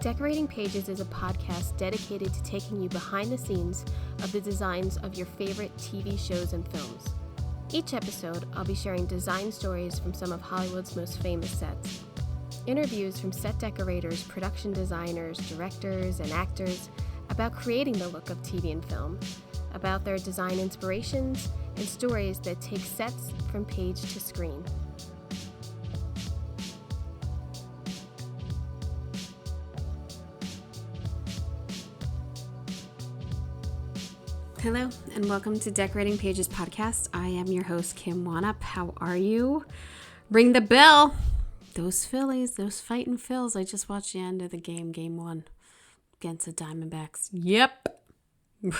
Decorating Pages is a podcast dedicated to taking you behind the scenes of the designs of your favorite TV shows and films. Each episode, I'll be sharing design stories from some of Hollywood's most famous sets. Interviews from set decorators, production designers, directors, and actors about creating the look of TV and film, about their design inspirations, and stories that take sets from page to screen. Hello, and welcome to Decorating Pages podcast. I am your host, Kim Wanup. How are you? Ring the bell. Those Phillies, those fighting Phils. I just watched the end of the game 1 against the Diamondbacks. Yep. I'm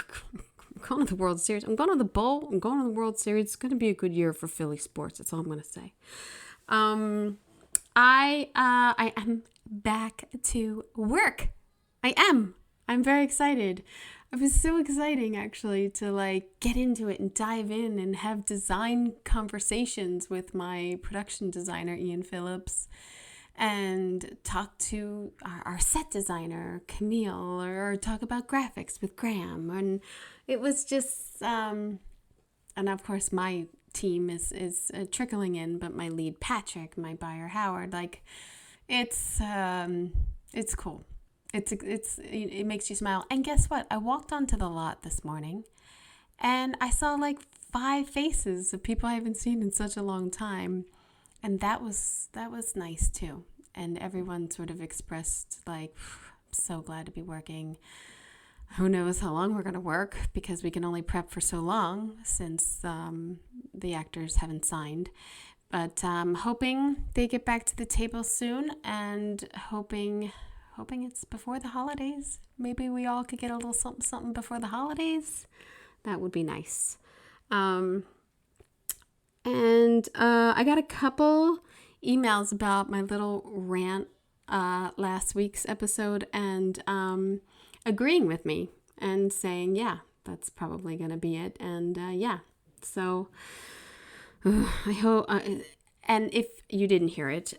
going to the World Series. I'm going to the Bowl. I'm going to the World Series. It's going to be a good year for Philly sports. That's all I'm going to say. I am back to work. I am. I'm very excited. It was so exciting, actually, to get into it and dive in and have design conversations with my production designer, Ian Phillips, and talk to our set designer, Camille, or talk about graphics with Graham. And it was just, and of course, my team is trickling in, but my lead, Patrick, my buyer, Howard, it's cool. It makes you smile. And guess what? I walked onto the lot this morning and I saw 5 faces of people I haven't seen in such a long time. And that was nice too. And everyone sort of expressed I'm so glad to be working. Who knows how long we're going to work, because we can only prep for so long since the actors haven't signed. But hoping they get back to the table soon, and hoping it's before the holidays. Maybe we all could get a little something before the holidays. That would be nice. And I got a couple emails about my little rant last week's episode, and agreeing with me and saying, yeah, that's probably going to be it. And so I hope, and if you didn't hear it,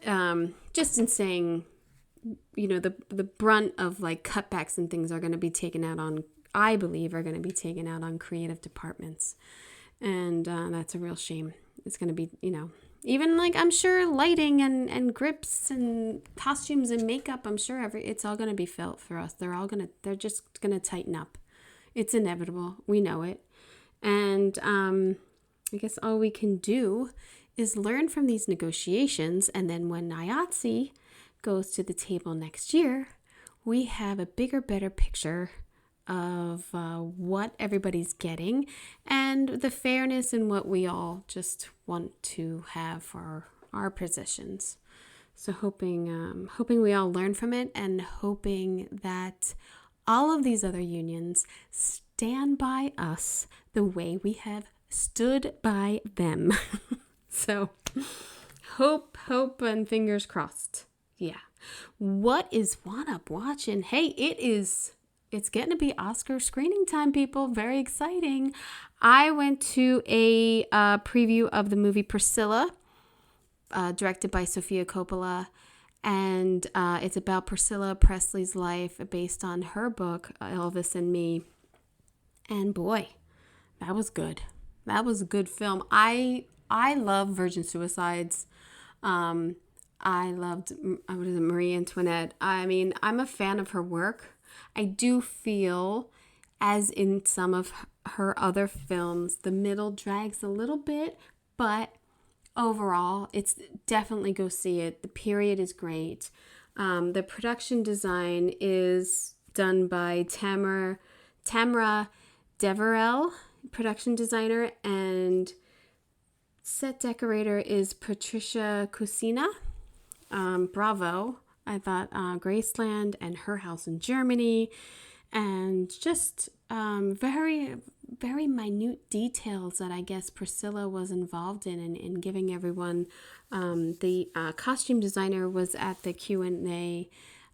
just in saying, the brunt of cutbacks and things are going to be taken out on, I believe, are going to be taken out on creative departments. And that's a real shame. It's going to be, even I'm sure lighting and grips and costumes and makeup, I'm sure it's all going to be felt for us. They're just going to tighten up. It's inevitable. We know it. And I guess all we can do is learn from these negotiations. And then when IATSE goes to the table next year, we have a bigger, better picture of what everybody's getting and the fairness and what we all just want to have for our positions. So hoping we all learn from it, and hoping that all of these other unions stand by us the way we have stood by them. So hope, and fingers crossed. Yeah. What is Wanup watching? Hey, it's getting to be Oscar screening time, people. Very exciting. I went to a preview of the movie Priscilla, directed by Sofia Coppola. And it's about Priscilla Presley's life based on her book, Elvis and Me. And boy, that was good. That was a good film. I love Virgin Suicides. I loved, Marie Antoinette. I mean, I'm a fan of her work. I do feel, as in some of her other films, the middle drags a little bit, but overall, it's definitely go see it. The period is great. The production design is done by Tamra Deverell, production designer, and set decorator is Patricia Kusina. Bravo. I thought Graceland and Her House in Germany, and just very, very minute details that I guess Priscilla was involved in giving everyone. The costume designer was at the Q&A,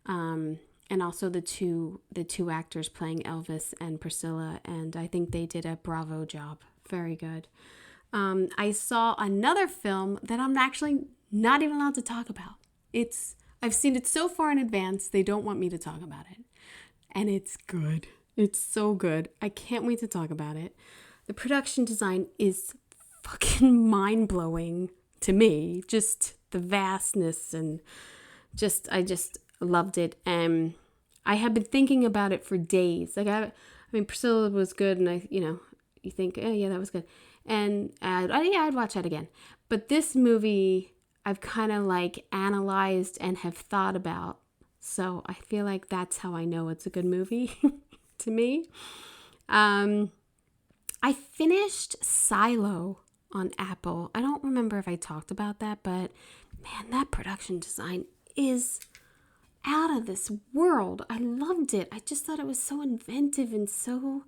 and also the two actors playing Elvis and Priscilla, and I think they did a bravo job. Very good. I saw another film that I'm actually not even allowed to talk about. It's I've seen it so far in advance, they don't want me to talk about it. And it's good. It's so good. I can't wait to talk about it. The production design is fucking mind-blowing to me. Just the vastness and I just loved it. And I have been thinking about it for days. Like I mean, Priscilla was good, and you think, oh yeah, that was good. And I'd watch that again. But this movie, I've kind of like analyzed and have thought about. So I feel like that's how I know it's a good movie to me. I finished Silo on Apple. I don't remember if I talked about that, but man, that production design is out of this world. I loved it. I just thought it was so inventive and so...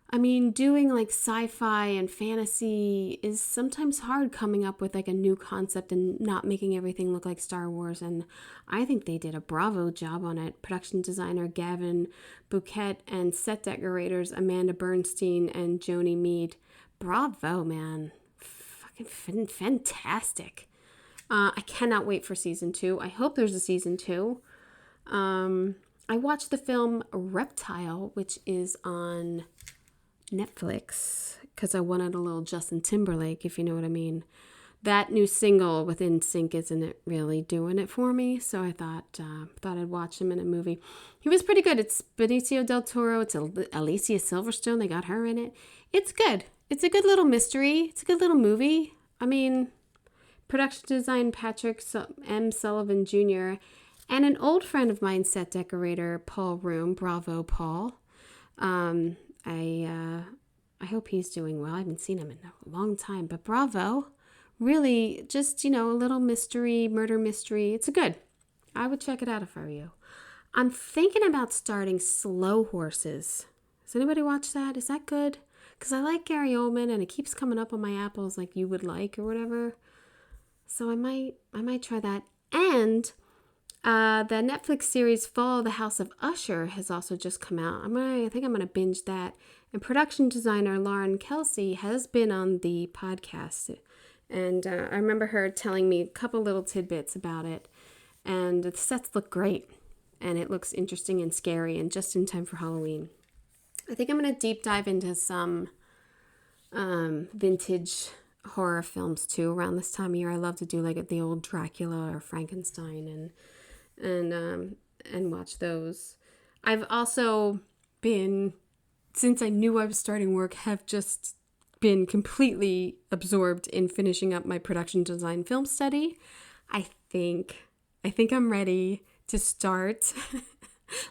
I mean, doing like sci-fi and fantasy is sometimes hard, coming up with like a new concept and not making everything look like Star Wars. And I think they did a bravo job on it. Production designer Gavin Bouquet and set decorators Amanda Bernstein and Joni Mead. Bravo, man. Fucking fantastic. I cannot wait for season 2. I hope there's a season 2. I watched the film Reptile, which is on Netflix, because I wanted a little Justin Timberlake, if you know what I mean. That new single with NSYNC isn't really doing it for me, so I thought I'd watch him in a movie. He was pretty good. It's Benicio del Toro. It's Alicia Silverstone. They got her in it. It's good. It's a good little mystery. It's a good little movie. I mean, production design Patrick M. Sullivan Jr. and an old friend of mine, set decorator Paul Room. Bravo, Paul. I hope he's doing well. I haven't seen him in a long time, but bravo. Really, just, a little mystery, murder mystery. It's good. I would check it out if I were you. I'm thinking about starting Slow Horses. Has anybody watched that? Is that good? Because I like Gary Oldman, and it keeps coming up on my apples like you would like or whatever. So I might try that. And the Netflix series Fall of the House of Usher has also just come out. I think I'm gonna binge that. And production designer Lauren Kelsey has been on the podcast, and I remember her telling me a couple little tidbits about it. And the sets look great, and it looks interesting and scary, and just in time for Halloween. I think I'm gonna deep dive into some vintage horror films too around this time of year. I love to do like the old Dracula or Frankenstein and watch those. I've also been, since I knew I was starting work, have just been completely absorbed in finishing up my production design film study. I think I'm ready to start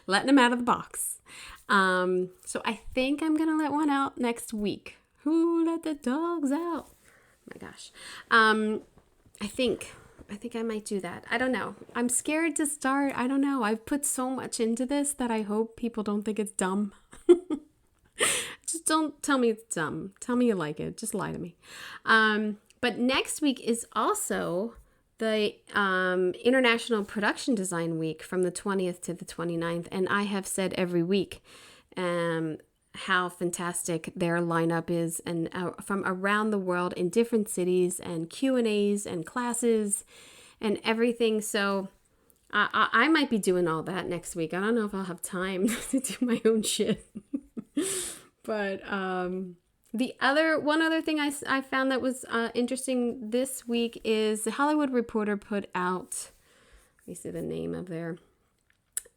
letting them out of the box. So I think I'm gonna let one out next week. Who let the dogs out? Oh my gosh. I think I might do that. I don't know. I'm scared to start. I don't know. I've put so much into this that I hope people don't think it's dumb. Just don't tell me it's dumb. Tell me you like it. Just lie to me. But next week is also the International Production Design Week from the 20th to the 29th. And I have said every week how fantastic their lineup is, and from around the world in different cities, and Q&As and classes and everything. So I might be doing all that next week. I don't know if I'll have time to do my own shit. But one other thing I found that was interesting this week is the Hollywood Reporter put out, let me see the name of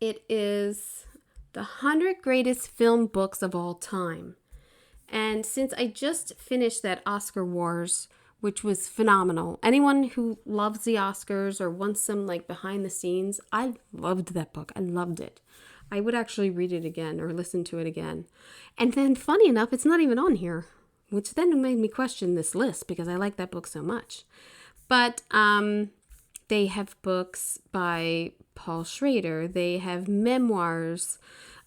it is the 100 Greatest Film Books of All Time. And since I just finished that Oscar Wars, which was phenomenal, anyone who loves the Oscars or wants some like behind the scenes, I loved that book. I loved it. I would actually read it again or listen to it again. And then funny enough, it's not even on here, which then made me question this list because I like that book so much. But they have books by Paul Schrader. They have memoirs,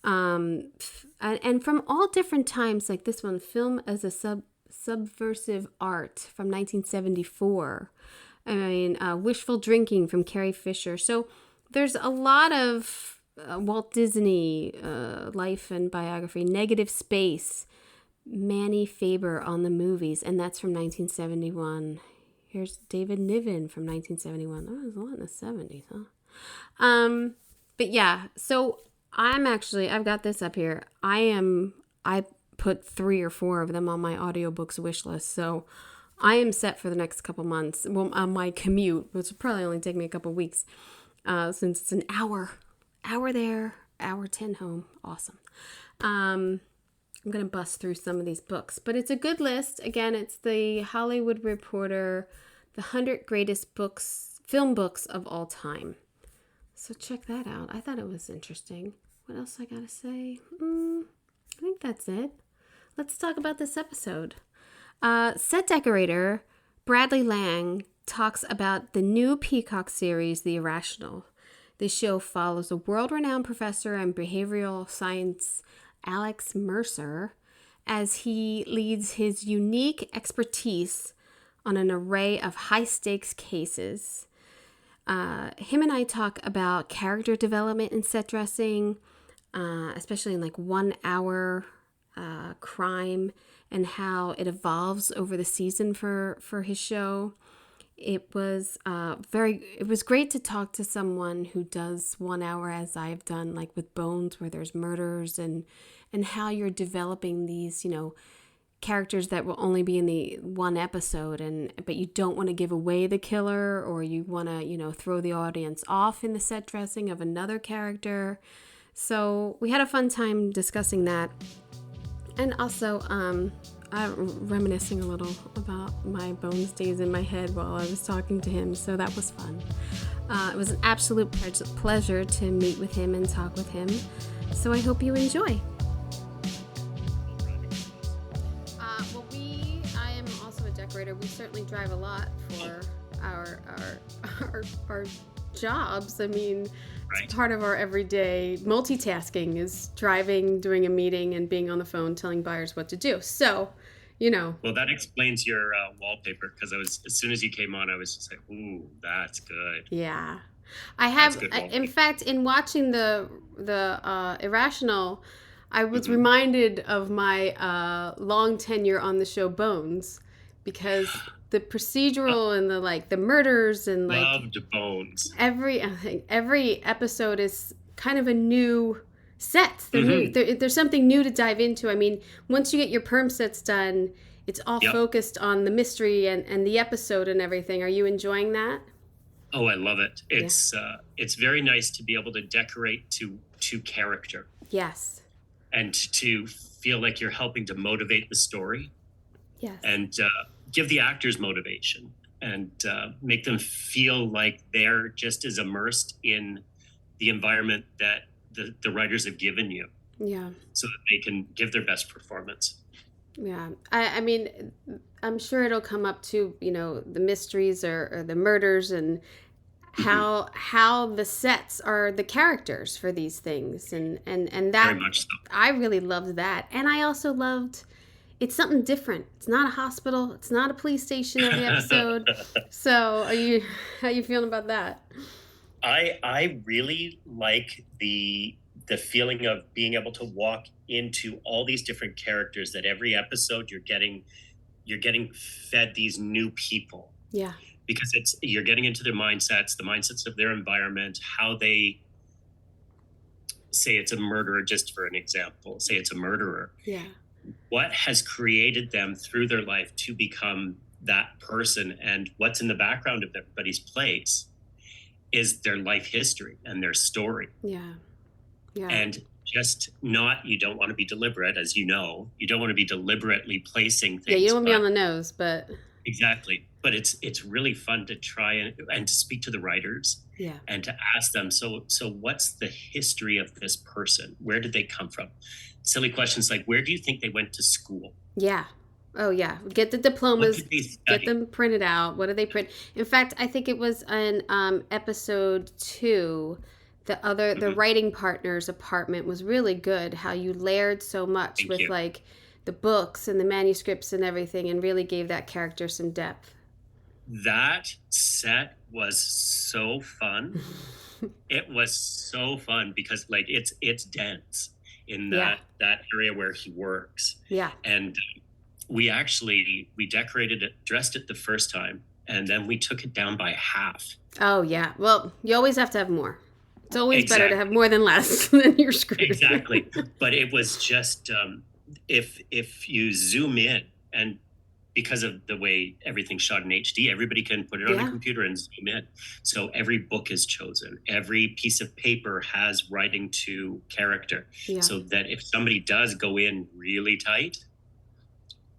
and from all different times, like this one, Film as a Subversive Art from 1974. I mean, Wishful Drinking from Carrie Fisher. So there's a lot of Walt Disney life and biography. Negative Space, Manny Faber on the movies, and that's from 1971. Here's David Niven from 1971. Oh, there's a lot in the 70s, huh? But yeah, so I've got this up here. I put 3 or 4 of them on my audiobooks wish list. So I am set for the next couple months. Well, on my commute, which will probably only take me a couple weeks, since it's an hour there, hour 10 home. Awesome. I'm going to bust through some of these books, but it's a good list. Again, it's the Hollywood Reporter, the 100 greatest film books of all time. So check that out. I thought it was interesting. What else I got to say? I think that's it. Let's talk about this episode. Set decorator Bradley Lang talks about the new Peacock series, The Irrational. The show follows a world-renowned professor in behavioral science, Alex Mercer, as he leads his unique expertise on an array of high-stakes cases. Him and I talk about character development in set dressing, especially in like 1 hour crime, and how it evolves over the season for his show. It was great to talk to someone who does 1 hour as I've done, like with Bones, where there's murders, and how you're developing these, characters that will only be in the one episode, but you don't want to give away the killer, or you want to, throw the audience off in the set dressing of another character. So we had a fun time discussing that. And also, reminiscing a little about my Bones days in my head while I was talking to him. So that was fun. It was an absolute pleasure to meet with him and talk with him. So I hope you enjoy. I am also a decorator. We certainly drive a lot for our jobs. I mean, Right. it's part of our everyday multitasking is driving, doing a meeting, and being on the phone telling buyers what to do. So, Well, that explains your wallpaper, because as soon as you came on, I was just like, "Ooh, that's good." yeah. I That's have, good in wallpaper. fact, in watching the Irrational, I was Mm-hmm. reminded of my long tenure on the show Bones, because the procedural and the murders and Loved Bones. I think every episode is kind of a new set. They're new. Mm-hmm. There's something new to dive into. I mean, once you get your perm sets done, it's all Yep. focused on the mystery and the episode and everything. Are you enjoying that? Oh, I love it. Yeah. It's very nice to be able to decorate to character Yes. and to feel like you're helping to motivate the story Yes. and give the actors motivation and make them feel like they're just as immersed in the environment that the writers have given you, Yeah. so that they can give their best performance. Yeah. I mean, I'm sure it'll come up to, the mysteries or the murders and how the sets are the characters for these things. And that, Very much so. I really loved that. And I also loved, it's something different. It's not a hospital. It's not a police station every episode. So how you feeling about that? I really like the feeling of being able to walk into all these different characters, that every episode you're getting fed these new people, Yeah. because you're getting into their mindsets, the mindsets of their environment, how they say it's a murderer, just for an example, say it's a murderer. Yeah. What has created them through their life to become that person, and what's in the background of everybody's place is their life history and their story. Yeah. Yeah. And you don't want to be deliberate, as you know. You don't want to be deliberately placing things. Yeah, you don't want to be on the nose, but Exactly. But it's really fun to try and to speak to the writers, yeah. and to ask them, so what's the history of this person? Where did they come from? Silly questions like, where do you think they went to school? Yeah. Oh, yeah. Get the What diplomas, did they get study? them printed out. What do they print? In fact, I think it was in episode 2, the Mhm. writing partner's apartment was really good. How you layered so much Thank with you. the books and the manuscripts and everything, and really gave that character some depth. That set was so fun. It was so fun because it's dense in Yeah. that area where he works. Yeah. And we decorated it, dressed it the first time, and then we took it down by half. Oh, yeah. Well, you always have to have more. It's always better to Exactly. have more than less, than you're screwed. Exactly. But it was just if you zoom in, and because of the way everything's shot in HD, everybody can put it on a Yeah. computer and zoom in. So every book is chosen. Every piece of paper has writing to character. Yeah. So that if somebody does go in really tight,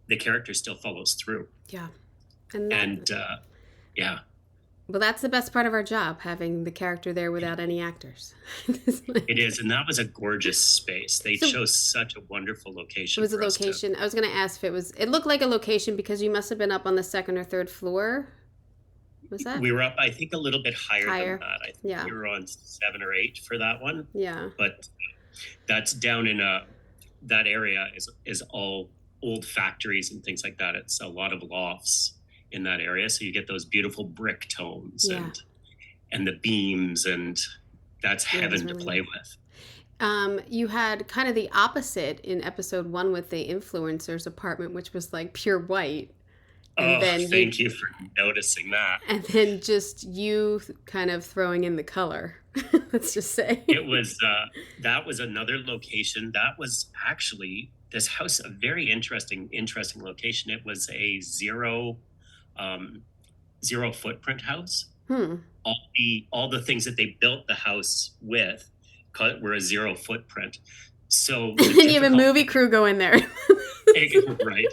the character still follows through. Yeah. And yeah. Well, that's the best part of our job, having the character there without any actors. It is, and that was a gorgeous space. They chose such a wonderful location. It was a location. I was going to ask if it was. It looked like a location because you must have been up on the second or third floor. Was that? We were up, I think, a little bit higher than that. I think Yeah. we were on 7 or 8 for that one. Yeah. But that's down in that area is all old factories and things like that. It's a lot of lofts in that area, so you get those beautiful brick tones and the beams, and that's heaven to play with. You had kind of the opposite in episode 1 with the influencer's apartment, which was like pure white. And then thank you for noticing that. And then just you kind of throwing in the color. Let's just say it was that was another location. That was actually this house, a very interesting location. It was a zero footprint house. All the things that they built the house with were a 0 footprint. So you have a movie crew go in there. Right.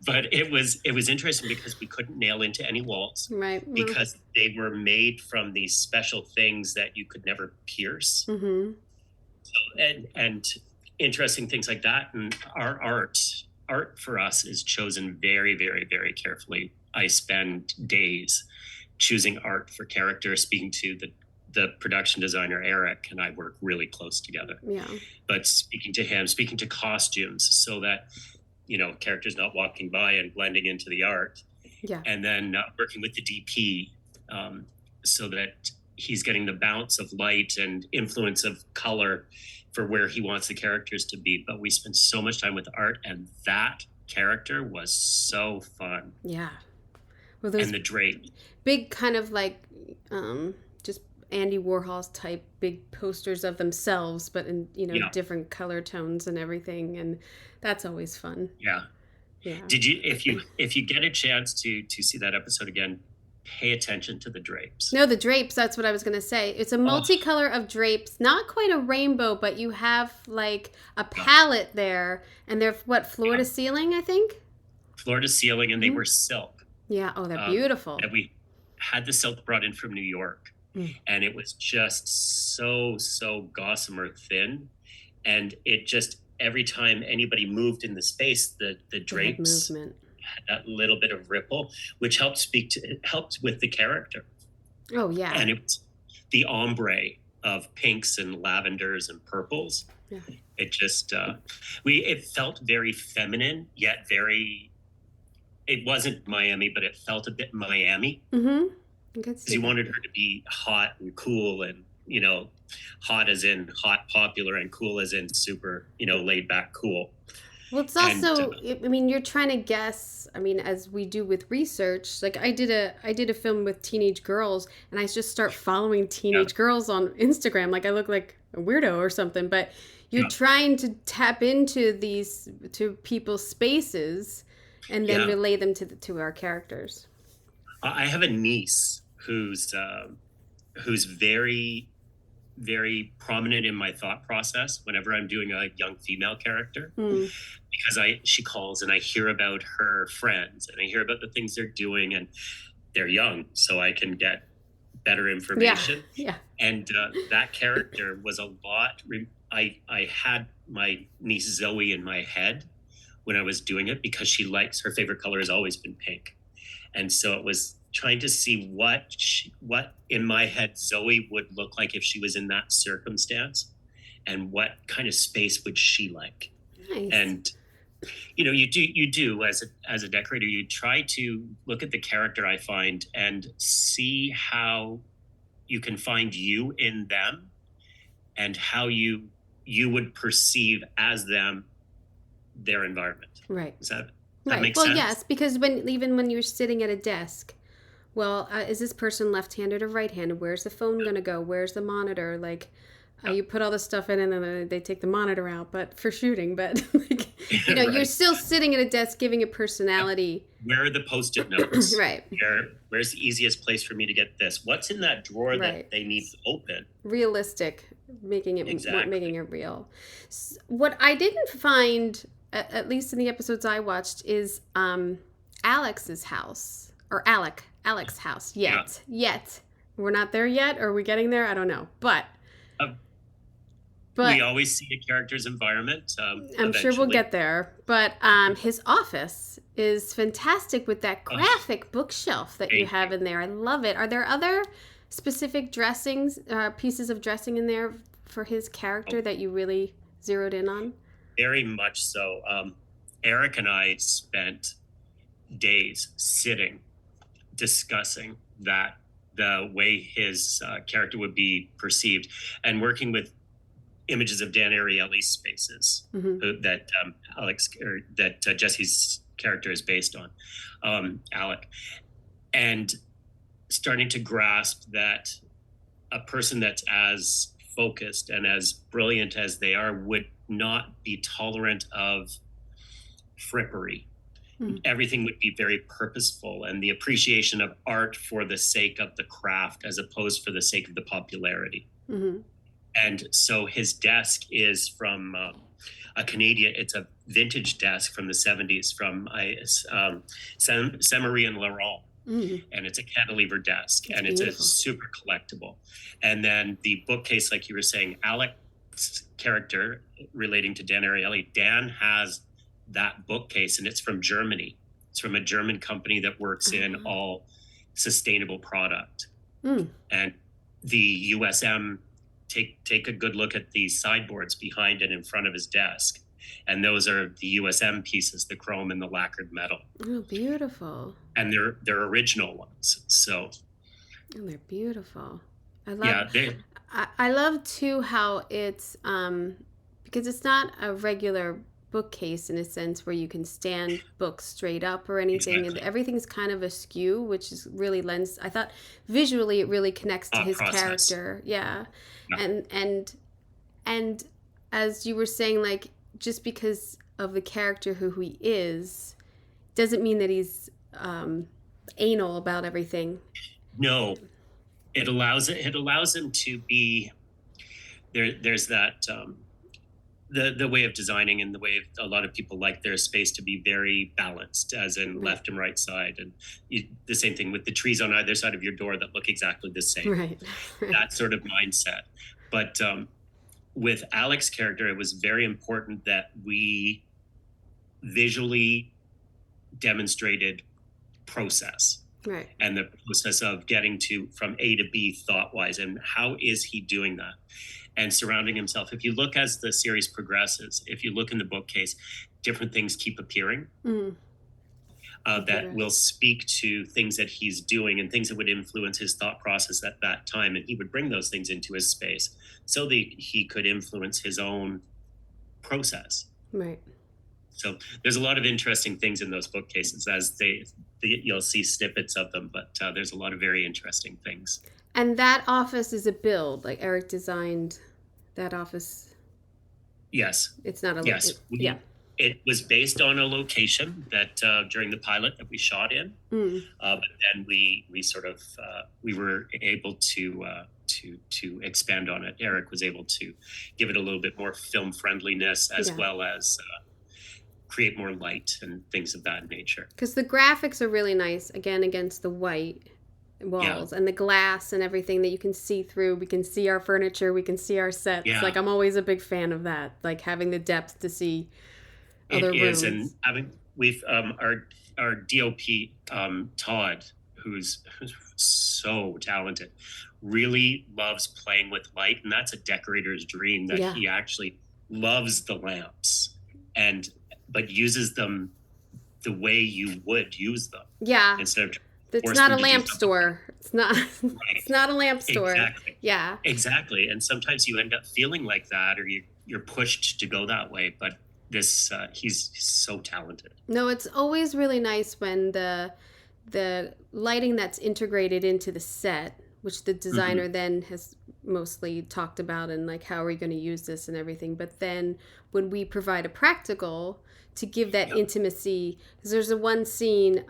But it was interesting because we couldn't nail into any walls. Right. Because they were made from these special things that you could never pierce. Mm-hmm. So, and interesting things like that. And our art for us is chosen very, very, very carefully. I spend days choosing art for characters, speaking to the production designer, Eric, and I work really close together. Yeah. But speaking to costumes so that, characters not walking by and blending into the art. Yeah. And then working with the DP so that he's getting the bounce of light and influence of color for where he wants the characters to be. But we spent so much time with art, and that character was so fun. Yeah. Well, and the drape. Big kind of like just Andy Warhol's type big posters of themselves, but in different color tones and everything, and that's always fun. Yeah. Did you if you get a chance to see that episode again, pay attention to the drapes. No, the drapes, that's what I was going to say. It's a multicolor of drapes, not quite a rainbow, but you have like a palette there, and they're floor to ceiling, I think. Floor to ceiling, and they were silk. Yeah, they're beautiful. And we had the silk brought in from New York, and it was just so gossamer thin, and it just every time anybody moved in the space, the drapes movement had that little bit of ripple, which helped with the character. Oh yeah, and it was the ombre of pinks and lavenders and purples. Yeah. It just it felt very feminine, yet very. It wasn't Miami, but it felt a bit Miami. Mm-hmm. Because you wanted her to be hot and cool, and hot as in hot, popular, and cool as in super, laid back, cool. Well, it's also, you're trying to guess, as we do with research, like I did a film with teenage girls, and I just start following teenage girls on Instagram. Like I look like a weirdo or something, but you're trying to tap into to people's spaces and then relay them to our characters. I have a niece who's very, very prominent in my thought process whenever I'm doing a young female character, because she calls and I hear about her friends and I hear about the things they're doing, and they're young, so I can get better information. Yeah. And that character was a lot. I had my niece Zoe in my head when I was doing it, because her favorite color has always been pink. And so it was trying to see what in my head Zoe would look like if she was in that circumstance, and what kind of space would she like. Nice. And you do as a decorator, you try to look at the character, I find, and see how you can find you in them and how you would perceive as them their environment. Right. Does that right. make well, sense? Yes, because when you're sitting at a desk well, is this person left-handed or right-handed? Where's the phone going to go? Where's the monitor? Like, you put all this stuff in and then they take the monitor out, but for shooting. But, like, Right. you're still sitting at a desk giving it personality. Where are the Post-it notes? Right. Where's the easiest place for me to get this? What's in that drawer that they need to open? Realistic, making it Exactly. real. What I didn't find, at least in the episodes I watched, is Alex's house, or Alex's house yet. We're not there yet. Are we getting there? I don't know, but we always see a character's environment. I'm sure we'll get there. But his office is fantastic with that graphic bookshelf that you have in there. I love it. Are there other specific pieces of dressing in there for his character that you really zeroed in on? Very much so. Eric and I spent days sitting, discussing the way his character would be perceived, and working with images of Dan Ariely's spaces that Jesse's character is based on, Alec, and starting to grasp that a person that's as focused and as brilliant as they are would not be tolerant of frippery. Everything would be very purposeful, and the appreciation of art for the sake of the craft as opposed for the sake of the popularity. And so his desk is from it's a vintage desk from the 70s from Saint-Marie and Laurent. And it's a cantilever desk. It's beautiful. It's a super collectible. And then the bookcase, like you were saying, Alec's character relating to Dan Ariely, Dan has that bookcase, and it's from Germany. It's from a German company that works in all sustainable product. And the USM take a good look at the sideboards behind and in front of his desk, and those are the USM pieces, the chrome and the lacquered metal. Oh, beautiful! And they're original ones. So, and they're beautiful. I love too how it's because it's not a regular bookcase in a sense where you can stand books straight up or anything. Exactly. And everything's kind of askew, which is really lends. I thought visually it really connects to his character. Yeah. And as you were saying, like, just because of the character who he is doesn't mean that he's anal about everything. No, it allows him to be there. There's that the way of designing and the way a lot of people like their space to be very balanced, as in left and right side, and the same thing with the trees on either side of your door that look exactly the same. Right. That sort of mindset. But with Alec's character, it was very important that we visually demonstrated process. Right. And the process of getting from A to B thought-wise, and how is he doing that? And surrounding himself. If you look as the series progresses, if you look in the bookcase, different things keep appearing that will speak to things that he's doing and things that would influence his thought process at that time. And he would bring those things into his space so that he could influence his own process. Right. So there's a lot of interesting things in those bookcases as you'll see snippets of them, but there's a lot of very interesting things. And that office is a build, like Eric designed that office. Yes. It's not a yes. It was based on a location that during the pilot that we shot in, but then we were able to expand on it. Eric was able to give it a little bit more film friendliness as well as create more light and things of that nature. Because the graphics are really nice, again, against the white walls and the glass and everything that you can see through. We can see our furniture, we can see our sets. Like, I'm always a big fan of that, like having the depth to see other rooms. And we've our DOP Todd, who's so talented, really loves playing with light, and that's a decorator's dream, that he actually loves the lamps but uses them the way you would use them. Yeah. Instead of it's not a lamp store. It's not. Right. It's not a lamp store. Exactly. Yeah. Exactly. And sometimes you end up feeling like that, or you're pushed to go that way. But he's so talented. No, it's always really nice when the the lighting that's integrated into the set, which the designer then has mostly talked about, and like how are we going to use this and everything. But then when we provide a practical to give that intimacy, because there's a one scene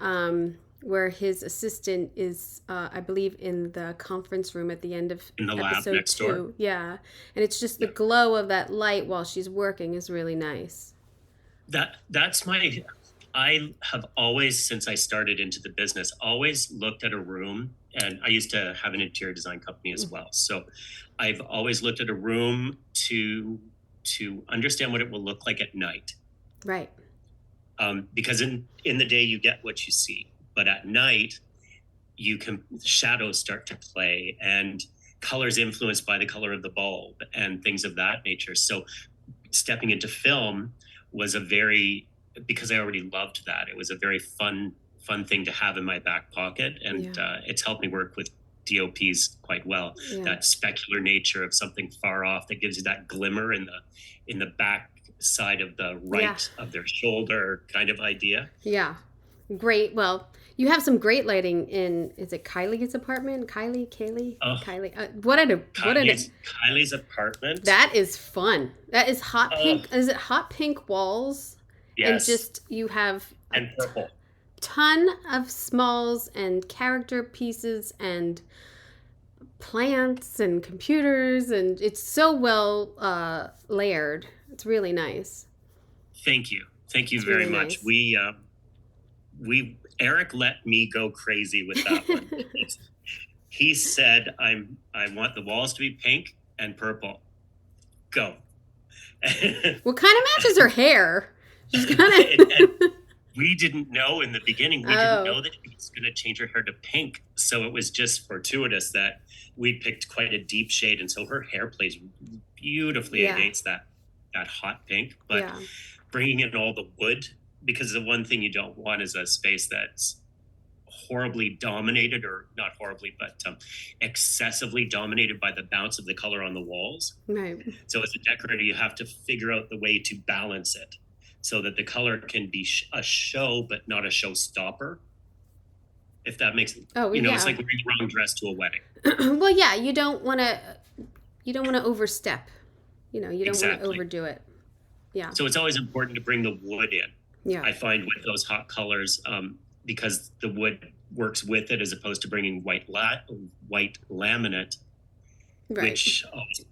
where his assistant is, I believe, in the conference room at the end of in the lab episode next 2. door. Yeah, and it's just the glow of that light while she's working is really nice. That's my. I have always, since I started into the business, always looked at a room, and I used to have an interior design company as well. So I've always looked at a room to understand what it will look like at night. Right. Because in the day you get what you see, but at night shadows start to play, and colors influenced by the color of the bulb and things of that nature. So stepping into film was because I already loved that. It was a very fun thing to have in my back pocket, and it's helped me work with DOPs quite well. That specular nature of something far off that gives you that glimmer in the back side of the right of their shoulder kind of idea. Yeah, great. Well, you have some great lighting in. Is it Kylie's apartment? Kylie. Kylie's apartment. That is fun. That is hot pink. Is it hot pink walls? Yes. And just you have and purple. Ton of smalls and character pieces and plants and computers, and it's so well layered. It's really nice. Thank you very really much. Nice. Eric let me go crazy with that one. He said, I want the walls to be pink and purple. Go. What kind of matches her hair? She's kind of. We didn't know in the beginning. We didn't know that he was going to change her hair to pink. So it was just fortuitous that we picked quite a deep shade. And so her hair plays beautifully against that hot pink. But bringing in all the wood, because the one thing you don't want is a space that's horribly dominated, or not horribly, but excessively dominated by the bounce of the color on the walls. Right. So as a decorator, you have to figure out the way to balance it, so that the color can be a show, but not a showstopper. If that makes sense. It's like wearing the wrong dress to a wedding. Well, yeah, you don't want to overstep. You don't want to overdo it. Yeah. So it's always important to bring the wood in. Yeah. I find with those hot colors, because the wood works with it as opposed to bringing white laminate, which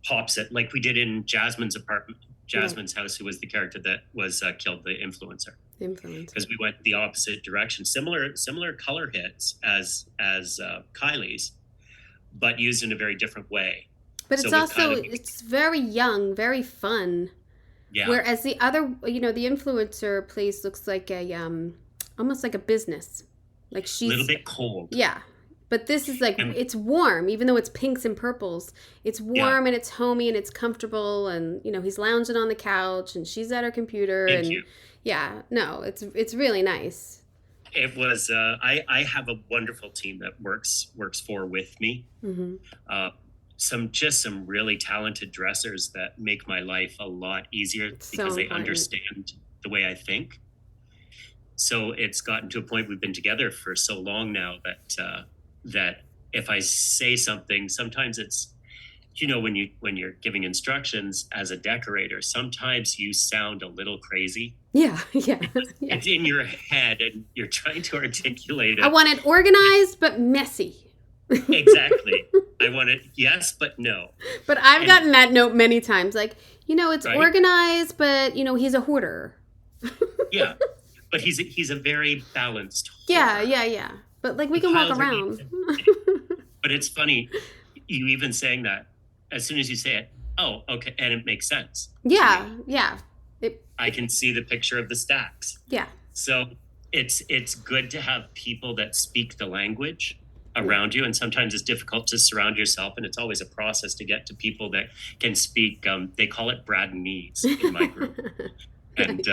pops it, like we did in Jasmine's apartment. Jasmine's house, who was the character that was killed, the influencer. Because we went the opposite direction. Similar color hits as Kylie's, but used in a very different way. But it's also it's very young, very fun. Yeah. Whereas the other, the influencer place looks like almost like a business. Like she's a little bit cold. Yeah. But this is like, it's warm, even though it's pinks and purples. It's warm and it's homey and it's comfortable, and he's lounging on the couch and she's at her computer. Thank you. Yeah, no, it's really nice. It was. I have a wonderful team that works with me. Mm-hmm. Some really talented dressers that make my life a lot easier because they understand the way I think. So it's gotten to a point, we've been together for so long now that if I say something, sometimes it's, when you're giving instructions as a decorator, sometimes you sound a little crazy. Yeah. It's in your head and you're trying to articulate it. I want it organized but messy. Exactly. I want it, yes, but no. But I've gotten that note many times. Like, it's organized, but, he's a hoarder. Yeah. But he's a very balanced hoarder. Yeah. But, like, we can walk around. But it's funny, you even saying that, as soon as you say it, oh, okay, and it makes sense. Yeah. I can see the picture of the stacks. Yeah. So it's good to have people that speak the language around you, and sometimes it's difficult to surround yourself, and it's always a process to get to people that can speak. They call it Bradnese in my group. And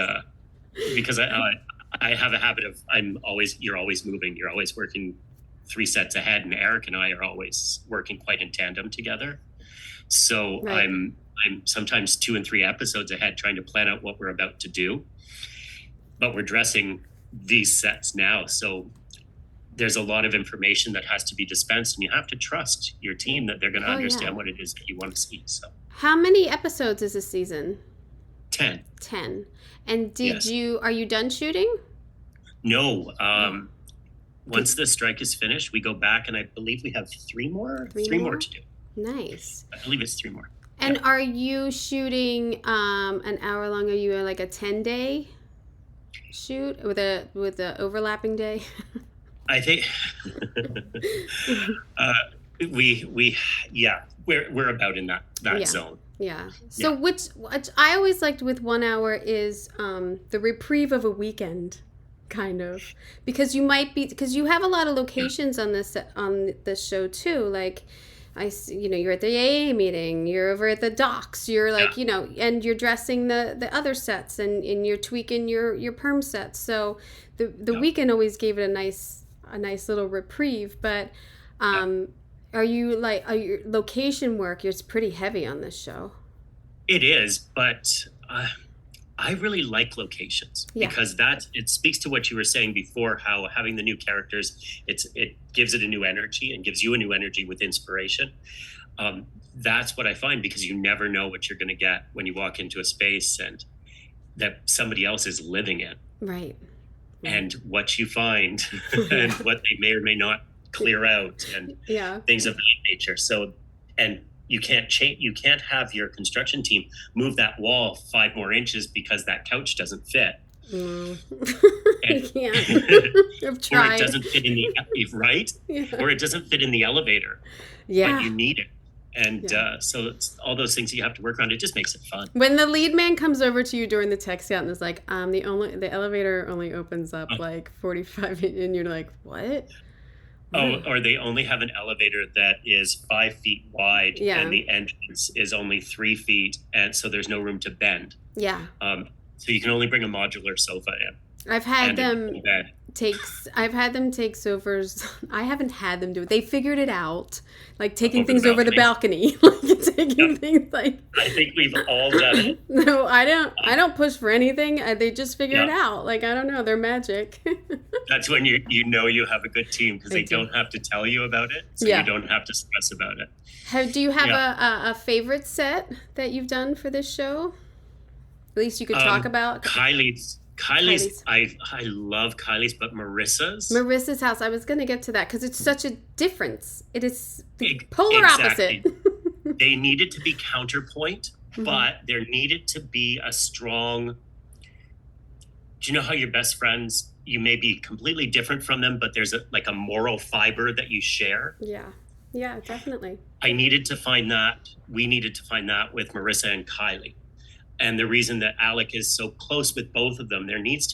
because I have a habit of you're always moving, you're always working 3 sets ahead, and Eric and I are always working quite in tandem together. So I'm sometimes 2 and 3 episodes ahead trying to plan out what we're about to do, but we're dressing these sets now. So there's a lot of information that has to be dispensed, and you have to trust your team that they're going to understand yeah. what it is that you want to see. So How many episodes is this season? 10. 10. And Yes. are you done shooting? No. Once the strike is finished, we go back, and I believe we have three more to do. Nice. I believe it's 3 more. And are you shooting an hour long? Are you like a 10-day shoot with a overlapping day? I think we're about in that zone. Yeah. So which I always liked with 1 hour is the reprieve of a weekend, kind of, because you have a lot of locations on this show too. Like you're at the AA meeting, you're over at the docks, you're like, and you're dressing the other sets, and you're tweaking your perm sets. So the weekend always gave it a nice little reprieve. But are your location work? It's pretty heavy on this show. It is, but I really like locations because it speaks to what you were saying before, how having the new characters, it gives it a new energy and gives you a new energy with inspiration. That's what I find, because you never know what you're going to get when you walk into a space and that somebody else is living in. Right. And what you find and what they may or may not clear out and things of that nature. So, and you can't have your construction team move that wall 5 more inches because that couch doesn't fit. You And, can't. I've tried. Or it doesn't fit in the right, or it doesn't fit in the elevator. But you need it. And so it's all those things you have to work on. It just makes it fun. When the lead man comes over to you during the tech scout and is like, the elevator only opens up like 45, and you're like, what? Or they only have an elevator that is 5 feet wide, and the entrance is only 3 feet, and so there's no room to bend. Yeah. So you can only bring a modular sofa in. I've had them take sofas. I haven't had them do it. They figured it out, like taking things over the balcony, like taking things like. I think we've all done it. No, I don't. I don't push for anything. They just figure it out. Like, I don't know. They're magic. That's when you know you have a good team, because they don't have to tell you about it, so you don't have to stress about it. Do you have a favorite set that you've done for this show? At least you could talk about. Kylie's, I love Kylie's, but Marissa's house. I was going to get to that because it's such a difference. It is the polar opposite. They needed to be counterpoint, but there needed to be a strong. Do you know how your best friends, you may be completely different from them, but there's a moral fiber that you share? Yeah, definitely. I needed to find that. We needed to find that with Marissa and Kylie. And the reason that Alec is so close with both of them, there needed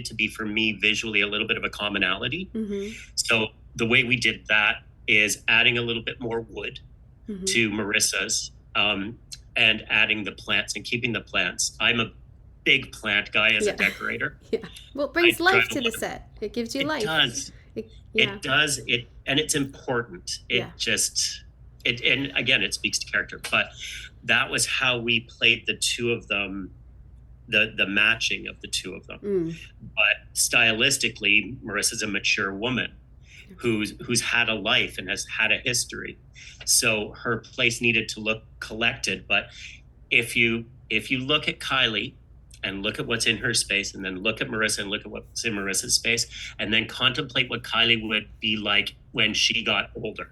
to be for me visually a little bit of a commonality. So the way we did that is adding a little bit more wood to Marissa's, and adding the plants and keeping the plants. I'm a big plant guy as a decorator. Well, it brings life to the set. It gives you life. It does. And it's important. And again, it speaks to character, but that was how we played the two of them, the matching of the two of them. But stylistically, Marissa's a mature woman who's had a life and has had a history. So her place needed to look collected. But if you look at Kylie and look at what's in her space, and then look at Marissa and look at what's in Marissa's space, and then contemplate what Kylie would be like when she got older.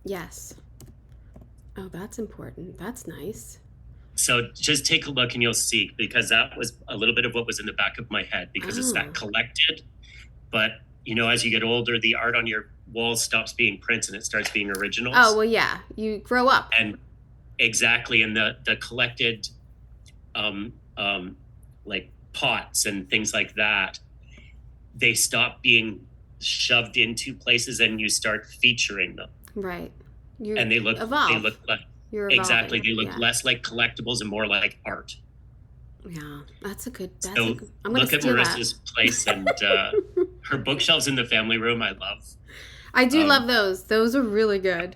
Yes. Oh, that's important. That's nice. So just take a look and you'll see, because that was a little bit of what was in the back of my head, because it's that collected. But, as you get older, the art on your walls stops being prints and it starts being originals. Oh, well, yeah. You grow up. And exactly. And the collected, like pots and things like that, they stop being shoved into places and you start featuring them. Right. And they look like, exactly. They look less like collectibles and more like art. Yeah, I'm going to look at Marissa's place, and her bookshelves in the family room. I love. I do love those. Those are really good.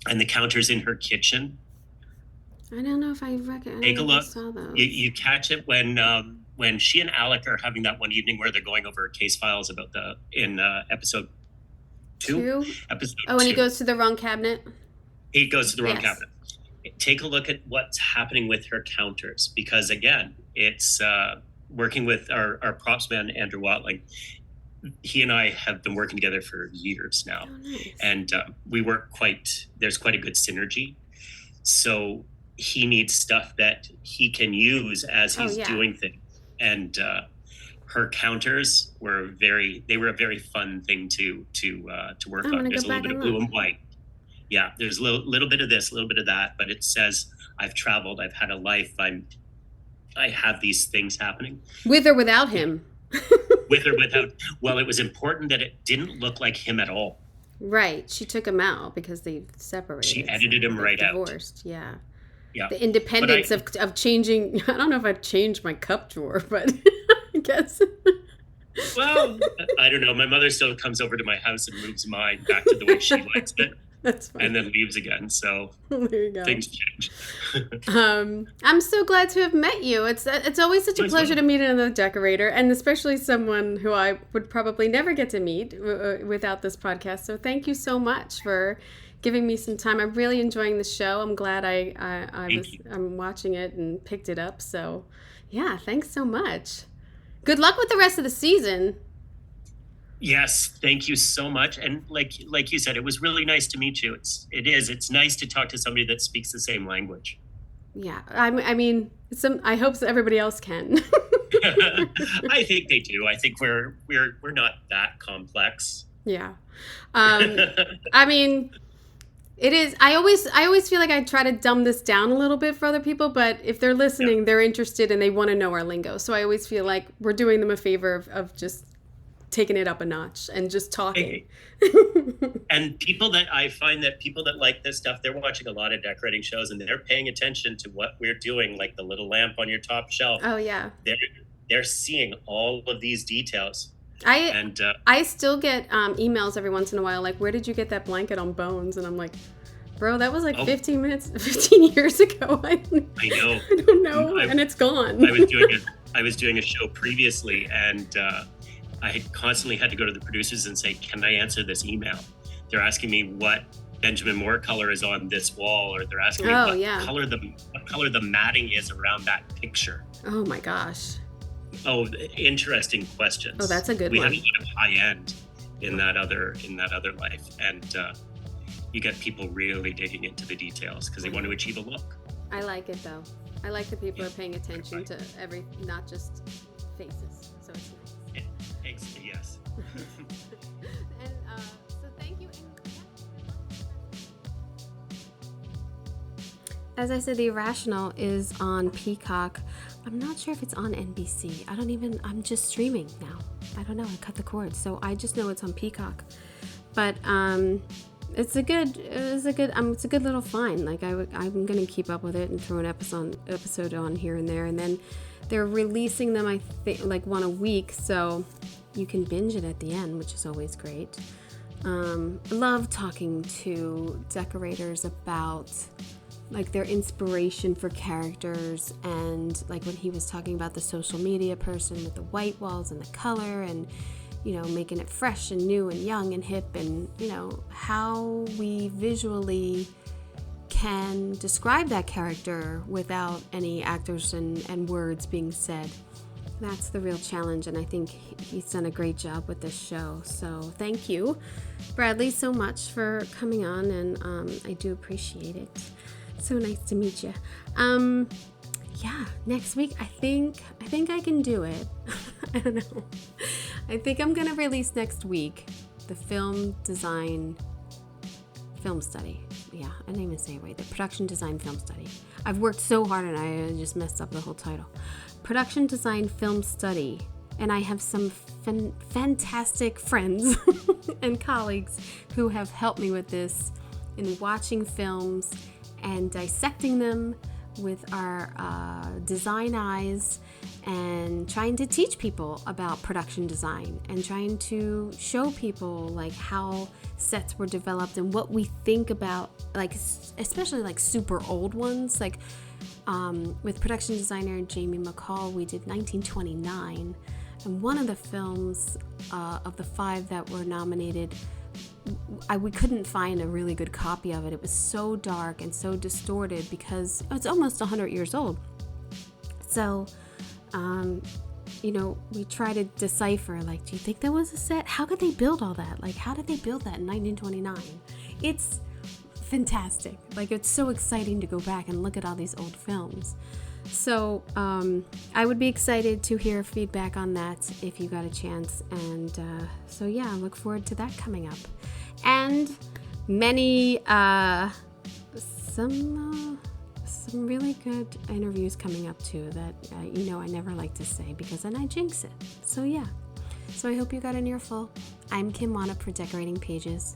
And the counters in her kitchen. I don't know if I recognize. Take a look. Saw those. You catch it when when she and Alec are having that one evening where they're going over case files about episode two. Episode and he goes to the wrong cabinet. He goes to the wrong cabinet. Take a look at what's happening with her counters, because again, it's working with our props man, Andrew Watling. He and I have been working together for years now. Oh, nice. And there's quite a good synergy. So he needs stuff that he can use as he's doing things. And her counters were a very fun thing to work on. There's a little bit of blue and white. Yeah, there's a little bit of this, a little bit of that, but it says, I've traveled, I've had a life, I have these things happening. With or without him. With or without. Well, it was important that it didn't look like him at all. Right. She took him out because they separated. She edited him right out. Divorced, yeah. Yeah. The independence of changing. I don't know if I'd change my cup drawer, but I guess. Well, I don't know. My mother still comes over to my house and moves mine back to the way she likes it. That's fine. And then leaves again. So there you go. Things change. I'm so glad to have met you. It's always such a pleasure to meet another decorator, and especially someone who I would probably never get to meet without this podcast. So thank you so much for giving me some time. I'm really enjoying the show. I'm glad I'm watching it and picked it up. So yeah, thanks so much. Good luck with the rest of the season. Yes, thank you so much. And like you said, it was really nice to meet you. It's nice to talk to somebody that speaks the same language. Yeah, I mean, I hope everybody else can. I think they do. I think we're not that complex. Yeah, I mean, it is. I always feel like I try to dumb this down a little bit for other people, but if they're listening, they're interested and they want to know our lingo. So I always feel like we're doing them a favor of just taking it up a notch and just talking. And people that like this stuff, they're watching a lot of decorating shows and they're paying attention to what we're doing, like the little lamp on your top shelf. Oh yeah. They're seeing all of these details. I still get emails every once in a while like, where did you get that blanket on Bones? And I'm like, bro, that was like 15 years ago. I know. I don't know. And it's gone. I was doing a show previously, and I constantly had to go to the producers and say, can I answer this email? They're asking me what Benjamin Moore color is on this wall, or they're asking me what color the matting is around that picture. Oh my gosh. Oh, interesting questions. Oh, that's a good one. We have a lot of high end in that other life, and you get people really digging into the details because they want to achieve a look. I like it though. I like that people are paying attention to not just faces. So it's nice. Yes. And so thank you. As I said, The Irrational is on Peacock. I'm not sure if it's on NBC. I'm just streaming now. I don't know. I cut the cord. So I just know it's on Peacock. But it's a good little find. Like I'm going to keep up with it and throw an episode on here and there. And then they're releasing them, I think, like one a week. So you can binge it at the end, which is always great. I love talking to decorators about like their inspiration for characters, and like when he was talking about the social media person with the white walls and the color and, you know, making it fresh and new and young and hip, and, you know, how we visually can describe that character without any actors and words being said. That's the real challenge, and I think he's done a great job with this show. So thank you, Bradley, so much for coming on, and I do appreciate it. So nice to meet you. Yeah, next week I think I can do it. I don't know. I think I'm gonna release next week the film study. Yeah, I didn't even say it right. The production design film study. I've worked so hard and I just messed up the whole title. Production design film study. And I have some fantastic friends and colleagues who have helped me with this in watching films and dissecting them with our design eyes and trying to teach people about production design and trying to show people like how sets were developed and what we think about, like especially like super old ones. Like with production designer Jamie McCall, we did 1929, and one of the films of the 5 that were nominated, we couldn't find a really good copy of it. It was so dark and so distorted because it's almost 100 years old. So we try to decipher, like, do you think that was a set? How could they build all that? Like, how did they build that in 1929? It's fantastic. Like, it's so exciting to go back and look at all these old films. So I would be excited to hear feedback on that if you got a chance. And so yeah, I look forward to that coming up. And many, some really good interviews coming up too that, I never like to say because then I jinx it. So yeah. So I hope you got an earful. I'm Kim Wannop for Decorating Pages.